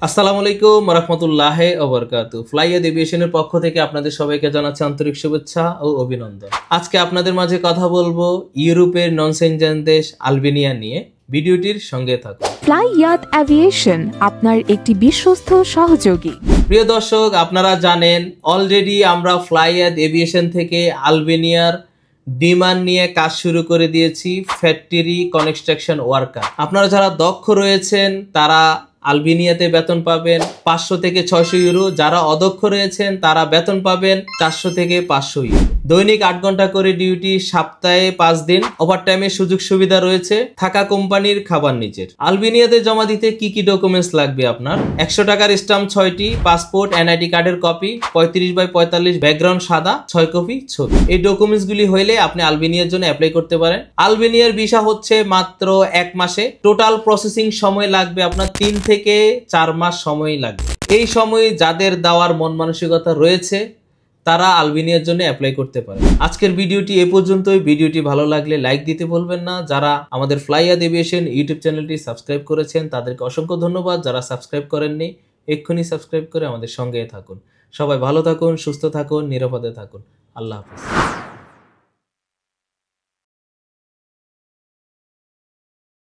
আসসালামু আলাইকুম রাহমাতুল্লাহি ওয়া বারাকাতুহু। ফ্লাইয়াদ এভিয়েশনের পক্ষ থেকে আপনাদের সবাইকে জানাচ্ছি আন্তরিক শুভেচ্ছা ও অভিনন্দন। আজকে আপনাদের মাঝে কথা বলবো ইউরোপের নন সেনজেন দেশ আলবেনিয়া নিয়ে। ভিডিওটির সঙ্গে থাকুন। ফ্লাইয়াদ এভিয়েশন আপনার একটি বিশ্বস্ত সহযোগী। প্রিয় দর্শক, আপনারা জানেন অলরেডি আমরা ফ্লাইয়াদ এভিয়েশন থেকে আলবেনিয়ার বিমান নিয়ে কাজ শুরু করে দিয়েছি, ফ্যাক্টরি কনস্ট্রাকশন ওয়ার্কার। আপনারা যারা দক্ষ রয়েছেন তারা আলবেনিয়াতে বেতন পাবেন 500 থেকে 600 ইউরো। যারা অদক্ষ রয়েছেন তারা বেতন পাবেন 400 থেকে 500 ইউরো। দৈনিক 8 ঘন্টা করে ডিউটি, সপ্তাহে 5 দিন ওভারটাইমের সুযোগ সুবিধা রয়েছে। থাকা কোম্পানির, খাবার নিজের। আলবেনিয়াতে জমা দিতে কি কি ডকুমেন্টস লাগবে আপনার? 100 টাকার স্ট্যাম্প 6টি, পাসপোর্ট, এনআইডি কার্ডের কপি, 35x45 ব্যাকগ্রাউন্ড সাদা, 6 কপি ছবি। এই ডকুমেন্টসগুলি হইলে আপনি আলবেনিয়ার জন্য অ্যাপ্লাই করতে পারেন। আলবেনিয়ার ভিসা হচ্ছে মাত্র 1 মাসে। টোটাল প্রসেসিং সময় লাগবে আপনার 3 থেকে 4 মাস সময় লাগবে। এই সময় যাদের দেওয়ার মন মানসিকতা রয়েছে তারা আলবেনিয়ার জন্য অ্যাপ্লাই করতে পারে। আজকের ভিডিওটি এ পর্যন্তই। ভিডিওটি ভালো লাগলে লাইক দিতে ভুলবেন না। যারা আমাদের ফ্লাইয়াদ এভিয়েশন ইউটিউব চ্যানেলটি সাবস্ক্রাইব করেছেন তাদেরকে অসংখ্য ধন্যবাদ। যারা সাবস্ক্রাইব করেননি এক্ষুনি সাবস্ক্রাইব করে আমাদের সঙ্গে থাকুন। সবাই ভালো থাকুন, সুস্থ থাকুন, নিরাপদে থাকুন। আল্লাহ হাফেজ।